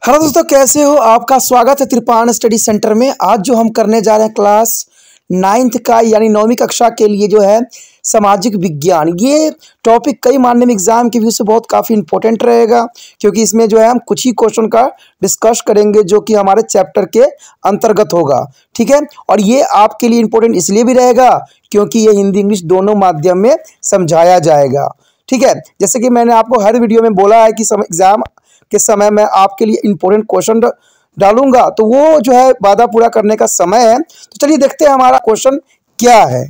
Hello दोस्तों, कैसे हो? आपका स्वागत है त्रिपाण स्टडी सेंटर में। आज जो हम करने जा रहे हैं क्लास 9th का यानी 9वीं कक्षा के लिए जो है सामाजिक विज्ञान। ये टॉपिक कई माध्यमिक एग्जाम के व्यू से बहुत काफ़ी इंपॉर्टेंट रहेगा, क्योंकि इसमें जो है हम कुछ ही क्वेश्चन का डिस्कस करेंगे जो कि हमारे चैप्टर के अंतर्गत होगा। ठीक है, और ये आपके लिए इम्पोर्टेंट इसलिए भी रहेगा क्योंकि ये हिंदी इंग्लिश दोनों माध्यम में समझाया जाएगा। ठीक है, जैसे कि मैंने आपको हर वीडियो में बोला है कि एग्जाम के समय मैं आपके लिए इम्पोर्टेंट क्वेश्चन डालूंगा, तो वो जो है वादा पूरा करने का समय है। तो चलिए देखते हैं हमारा क्वेश्चन क्या है।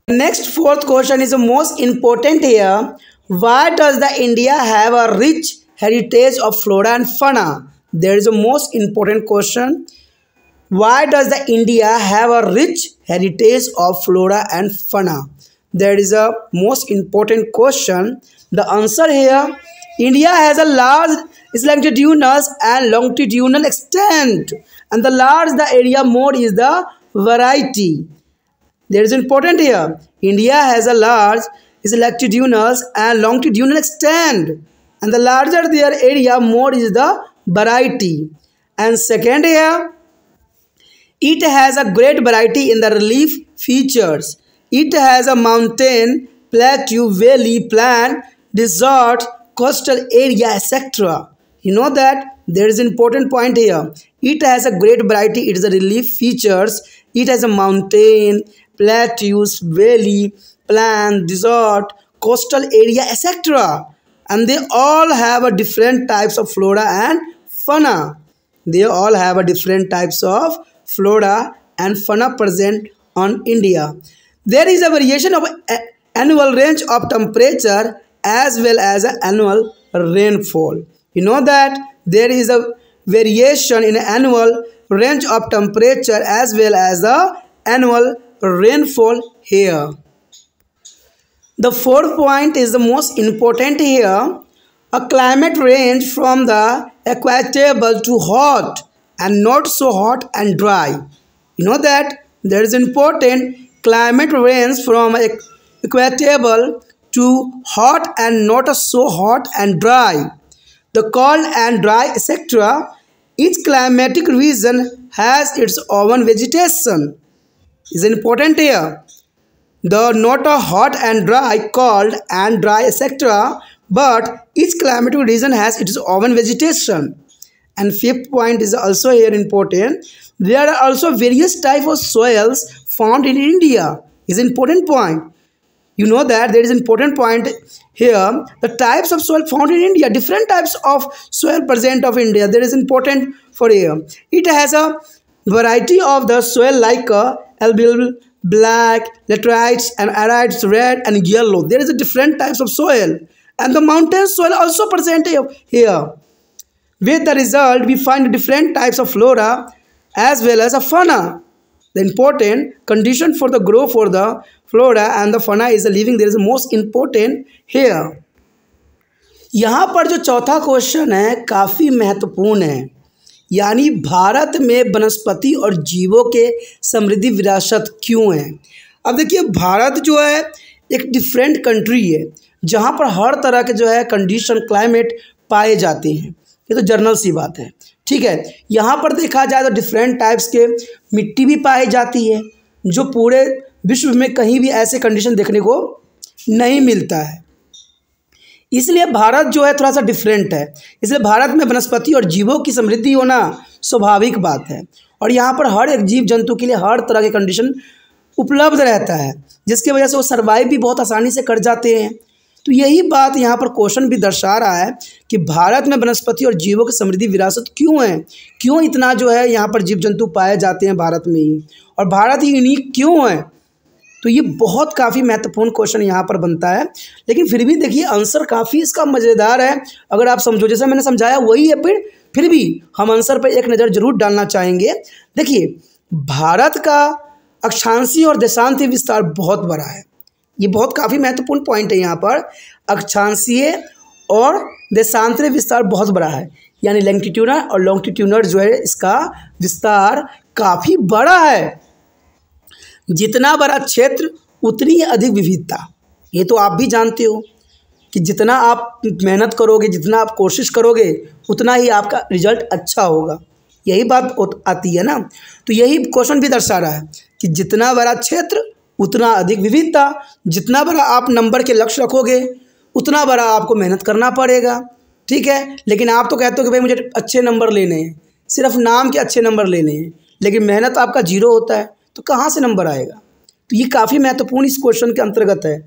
Next fourth question is most important here. Why does the India have a rich heritage of flora and fauna? There is a most important question. Why does the India have a rich heritage of flora and fauna? That is a most important question. The answer here, India has a large longitudinal and longitudinal extent, and the large the area more is the variety. That is important here. India has a large longitudinal and longitudinal extent, and the larger their area more is the variety. And second here, it has a great variety in the relief features. It has a mountain, plateau, valley, plain, desert, coastal area, etc. You know that there is an important point here. It has a great variety. It is a relief features. It has a mountain, plateaus, valley, plain, desert, coastal area, etc. And they all have a different types of flora and fauna. They all have a different types of flora and fauna present on India. There is a variation of annual range of temperature as well as annual rainfall. You know that there is a variation in annual range of temperature as well as the annual rainfall here. The fourth point is the most important here. A climate range from the equatorial to hot and not so hot and dry. You know that there is important climate range from equatorial to hot and not so hot and dry. The cold and dry, etc. Each climatic region has its own vegetation. Is important here. The not a hot and dry, cold and dry, etc. But each climatic region has its own vegetation. And fifth point is also here important. There are also various types of soils found in India. Is an important point. You know that there is an important point here. The types of soil found in India, different types of soil present of India. There is important for here. It has a variety of the soil like alluvial, black, laterites, and arides, red and yellow. There is a different types of soil, and the mountain soil also present here. With the result, we find different types of flora as well as a fauna. The important condition for the growth for the flora and the fauna is the living. There is the most important here. यहाँ पर जो चौथा question है काफ़ी महत्वपूर्ण है, यानी भारत में वनस्पति और जीवों के समृद्धि विरासत क्यों है। अब देखिए, भारत जो है एक डिफरेंट कंट्री है जहाँ पर हर तरह के जो है कंडीशन क्लाइमेट पाए जाते हैं। ये तो जनरल सी बात है। ठीक है, यहाँ पर देखा जाए तो डिफरेंट टाइप्स के मिट्टी भी पाई जाती है, जो पूरे विश्व में कहीं भी ऐसे कंडीशन देखने को नहीं मिलता है। इसलिए भारत जो है थोड़ा सा डिफरेंट है। इसलिए भारत में वनस्पति और जीवों की समृद्धि होना स्वाभाविक बात है, और यहाँ पर हर एक जीव जंतु के लिए हर तरह के कंडीशन उपलब्ध रहता है, जिसकी वजह से वो सर्वाइव भी बहुत आसानी से कर जाते हैं। तो यही बात यहाँ पर क्वेश्चन भी दर्शा रहा है कि भारत में वनस्पति और जीवों की समृद्धि विरासत क्यों है, क्यों इतना जो है यहाँ पर जीव जंतु पाए जाते हैं भारत में ही, और भारत ही यूनिक क्यों है। तो ये बहुत काफ़ी महत्वपूर्ण क्वेश्चन यहाँ पर बनता है। लेकिन फिर भी देखिए, आंसर काफ़ी इसका मज़ेदार है अगर आप समझो। जैसे मैंने समझाया वही है, फिर भी हम आंसर पर एक नज़र जरूर डालना चाहेंगे। देखिए, भारत का अक्षांशीय और देशांतीय विस्तार बहुत बड़ा है। ये बहुत काफ़ी महत्वपूर्ण पॉइंट है। यहाँ पर अक्षांशीय और देशांतरीय विस्तार बहुत बड़ा है, यानी लैंगिट्यूडनल और लॉन्गिट्यूडनल जो है इसका विस्तार काफ़ी बड़ा है। जितना बड़ा क्षेत्र उतनी अधिक विविधता, ये तो आप भी जानते हो। कि जितना आप मेहनत करोगे, जितना आप कोशिश करोगे, उतना ही आपका रिजल्ट अच्छा होगा। यही बात आती है ना। तो यही क्वेश्चन भी दर्शा रहा है कि जितना बड़ा क्षेत्र उतना अधिक विविधता। जितना बड़ा आप नंबर के लक्ष्य रखोगे उतना बड़ा आपको मेहनत करना पड़ेगा, ठीक है। लेकिन आप तो कहते हो कि भाई मुझे अच्छे नंबर लेने हैं, सिर्फ नाम के अच्छे नंबर लेने हैं, लेकिन मेहनत आपका जीरो होता है, तो कहाँ से नंबर आएगा। तो ये काफ़ी महत्वपूर्ण इस क्वेश्चन के अंतर्गत है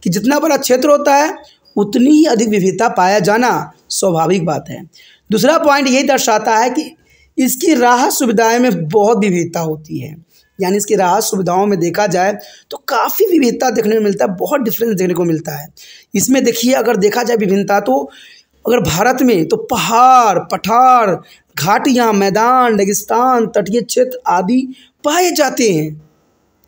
कि जितना बड़ा क्षेत्र होता है उतनी ही अधिक विविधता पाया जाना स्वाभाविक बात है। दूसरा पॉइंट यही दर्शाता है कि इसकी राहत सुविधाएं में बहुत विविधता होती है। यानी इसकी राहत सुविधाओं में देखा जाए तो काफ़ी विविधता देखने को मिलता है, बहुत डिफरेंस देखने को मिलता है। इसमें देखिए, अगर देखा जाए विभिन्नता, तो अगर भारत में तो पहाड़, पठार, घाटियाँ, मैदान, रेगिस्तान, तटीय क्षेत्र आदि पाए जाते हैं।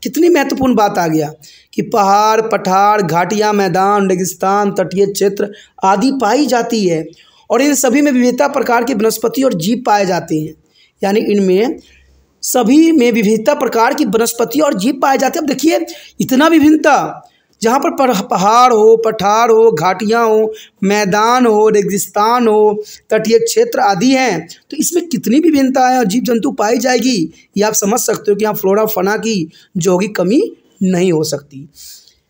कितनी महत्वपूर्ण बात आ गया कि पहाड़, पठार, घाटियाँ, मैदान, रेगिस्तान, तटीय क्षेत्र आदि पाई जाती है और इन सभी में विविधता प्रकार की वनस्पति और जीव पाए जाते हैं। यानी इनमें सभी में विविधता प्रकार की वनस्पति और जीव पाए जाते हैं। अब देखिए, इतना विभिन्नता, जहाँ पर पहाड़ हो, पठार हो, घाटियाँ हो, मैदान हो, रेगिस्तान हो, तटीय क्षेत्र आदि हैं, तो इसमें कितनी विभिन्नता है और जीव जंतु पाई जाएगी, ये आप समझ सकते हो कि यहाँ फ्लोरा फौना की जो होगी कमी नहीं हो सकती।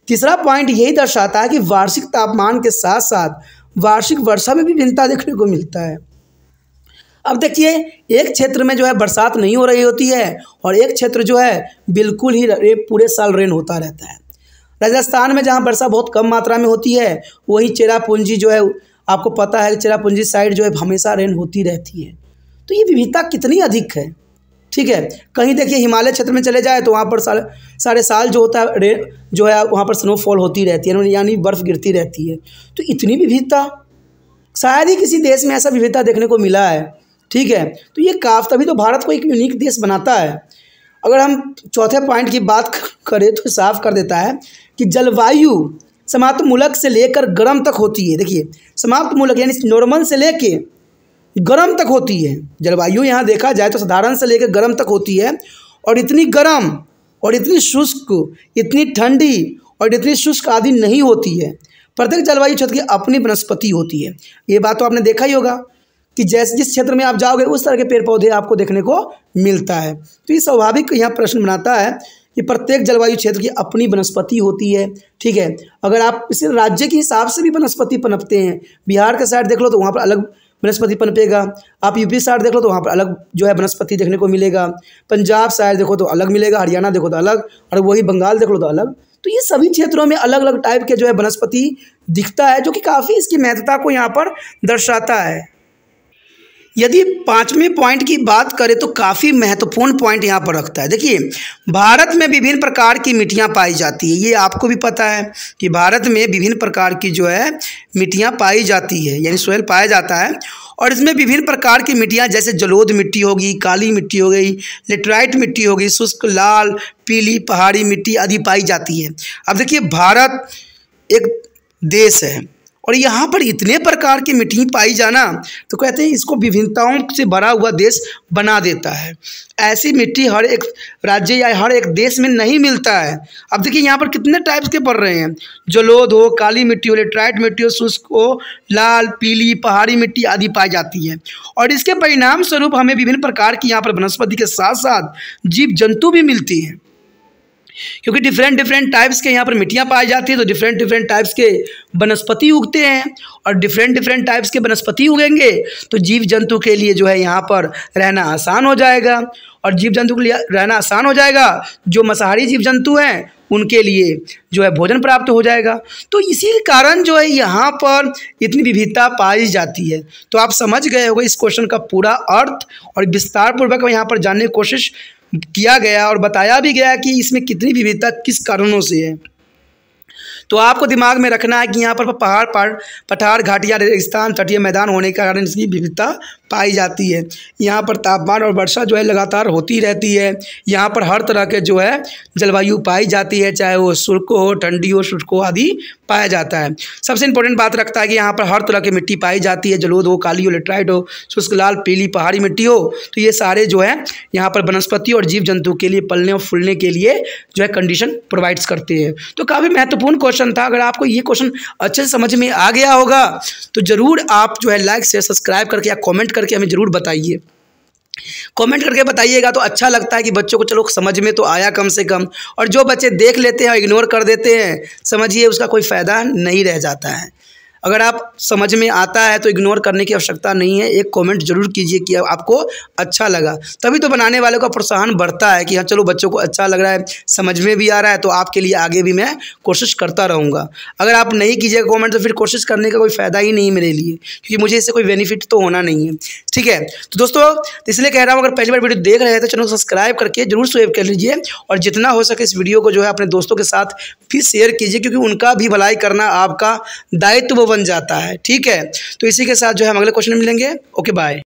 तीसरा पॉइंट यही दर्शाता है कि वार्षिक तापमान के साथ साथ वार्षिक वर्षा में भी भिन्नता देखने को मिलता है। अब देखिए, एक क्षेत्र में जो है बरसात नहीं हो रही होती है और एक क्षेत्र जो है बिल्कुल ही पूरे साल रेन होता रहता है। राजस्थान में जहाँ वर्षा बहुत कम मात्रा में होती है, वहीं चेरापूंजी जो है, आपको पता है कि चेरापूंजी साइड जो है हमेशा रेन होती रहती है। तो ये विविधता कितनी अधिक है, ठीक है। कहीं देखिए हिमालय क्षेत्र में चले जाए तो वहाँ पर सारे साल जो होता है रेन जो है वहाँ पर स्नोफॉल होती रहती है, यानी बर्फ़ गिरती रहती है। तो इतनी विविधता शायद ही किसी देश में ऐसा विविधता देखने को मिला है, ठीक है। तो ये तभी तो भारत को एक यूनिक देश बनाता है। अगर हम चौथे पॉइंट की बात करें तो साफ कर देता है कि जलवायु समाप्त मूलक से लेकर गर्म तक होती है। देखिए, समाप्त मूलक यानी नॉर्मल से लेके गर्म तक होती है जलवायु। यहाँ देखा जाए तो साधारण से लेकर गर्म तक होती है और इतनी गर्म और इतनी शुष्क, इतनी ठंडी और इतनी शुष्क आदि नहीं होती है। प्रत्येक जलवायु क्षेत्र की अपनी वनस्पति होती है। ये बात तो आपने देखा ही होगा कि जैसे जिस क्षेत्र में आप जाओगे उस तरह के पेड़ पौधे आपको देखने को मिलता है। तो ये स्वाभाविक यहाँ प्रश्न बनाता है कि प्रत्येक जलवायु क्षेत्र की अपनी वनस्पति होती है, ठीक है। अगर आप इसे राज्य के हिसाब से भी वनस्पति पनपते हैं, बिहार के साइड देख लो तो वहाँ पर अलग वनस्पति पनपेगा, आप यूपी साइड देख लो तो वहाँ पर अलग जो है वनस्पति देखने को मिलेगा, पंजाब साइड देखो तो अलग मिलेगा, हरियाणा देखो तो अलग, और वही बंगाल देख लो तो अलग। तो ये सभी क्षेत्रों में अलग अलग टाइप के जो है वनस्पति दिखता है, जो कि काफ़ी इसकी महत्ता को यहाँ पर दर्शाता है। यदि पांचवें पॉइंट की बात करें तो काफ़ी महत्वपूर्ण पॉइंट यहाँ पर रखता है। देखिए, भारत में विभिन्न प्रकार की मिट्टियाँ पाई जाती है। ये आपको भी पता है कि भारत में विभिन्न प्रकार की जो है मिट्टियाँ पाई जाती है, यानी सोयल पाया जाता है। और इसमें विभिन्न प्रकार की मिट्टियाँ जैसे जलोढ़ मिट्टी होगी, काली मिट्टी हो गई, लेटराइट मिट्टी होगी, शुष्क लाल, पीली, पहाड़ी मिट्टी आदि पाई जाती है। अब देखिए, भारत एक देश है और यहाँ पर इतने प्रकार की मिट्टी पाई जाना, तो कहते हैं इसको विभिन्नताओं से भरा हुआ देश बना देता है। ऐसी मिट्टी हर एक राज्य या हर एक देश में नहीं मिलता है। अब देखिए, यहाँ पर कितने टाइप्स के पड़ रहे हैं, जलोढ़ हो, काली मिट्टी हो, लेटराइट मिट्टी हो, शुष्क हो, लाल, पीली, पहाड़ी मिट्टी आदि पाई जाती है। और इसके परिणाम स्वरूप हमें विभिन्न प्रकार की यहाँ पर वनस्पति के साथ साथ जीव जंतु भी मिलती हैं, क्योंकि डिफरेंट टाइप्स के यहाँ पर मिट्टियाँ पाई जाती है। तो डिफरेंट टाइप्स के वनस्पति उगते हैं और डिफरेंट टाइप्स के वनस्पति उगेंगे तो जीव जंतु के लिए जो है यहाँ पर रहना आसान हो जाएगा। और जीव जंतु के लिए रहना आसान हो जाएगा, जो मांसाहारी जीव जंतु हैं उनके लिए जो है भोजन प्राप्त हो जाएगा। तो इसी कारण जो है यहाँ पर इतनी विविधता पाई जाती है। तो आप समझ गए होंगे इस क्वेश्चन का पूरा अर्थ, और विस्तार पूर्वक यहाँ पर जानने की कोशिश किया गया और बताया भी गया कि इसमें कितनी विविधता किस कारणों से है। तो आपको दिमाग में रखना है कि यहाँ पर पहाड़, पठार, घाटियाँ, रेगिस्तान, तटीय मैदान होने के कारण इसकी विविधता पाई जाती है। यहाँ पर तापमान और वर्षा जो है लगातार होती रहती है। यहाँ पर हर तरह के जो है जलवायु पाई जाती है, चाहे वो शुष्क हो, ठंडी हो, शुष्क हो आदि पाया जाता है। सबसे इंपॉर्टेंट बात रखता है कि यहाँ पर हर तरह की मिट्टी पाई जाती है, जलोढ़ हो, काली हो, लेटराइट हो, शुष्क लाल, पीली पहाड़ी मिट्टी हो। तो ये सारे जो है यहाँ पर वनस्पति और जीव जंतु के लिए पलने और फूलने के लिए जो है कंडीशन प्रोवाइड्स करते हैं। तो काफ़ी महत्वपूर्ण क्वेश्चन था। अगर आपको ये क्वेश्चन अच्छे से समझ में आ गया होगा तो ज़रूर आप जो है लाइक शेयर सब्सक्राइब करके या कमेंट करके हमें ज़रूर बताइए। कमेंट करके बताइएगा तो अच्छा लगता है कि बच्चों को चलो समझ में तो आया कम से कम। और जो बच्चे देख लेते हैं और इग्नोर कर देते हैं, समझिए उसका कोई फ़ायदा नहीं रह जाता है। अगर आप समझ में आता है तो इग्नोर करने की आवश्यकता नहीं है, एक कमेंट जरूर कीजिए कि आपको अच्छा लगा। तभी तो बनाने वालों का प्रोत्साहन बढ़ता है कि हाँ चलो बच्चों को अच्छा लग रहा है, समझ में भी आ रहा है, तो आपके लिए आगे भी मैं कोशिश करता रहूँगा। अगर आप नहीं कीजिएगा कमेंट तो फिर कोशिश करने का कोई फ़ायदा ही नहीं मेरे लिए, क्योंकि मुझे इससे कोई बेनिफिट तो होना नहीं है। ठीक है, तो दोस्तों इसलिए कह रहा हूँ, अगर पहली बार वीडियो देख रहे हैं तो चैनल को सब्सक्राइब करके जरूर सेव कर लीजिए और जितना हो सके इस वीडियो को जो है अपने दोस्तों के साथ भी शेयर कीजिए, क्योंकि उनका भी भलाई करना आपका दायित्व बन जाता है। ठीक है, तो इसी के साथ जो है हम अगले क्वेश्चन में मिलेंगे। Okay bye.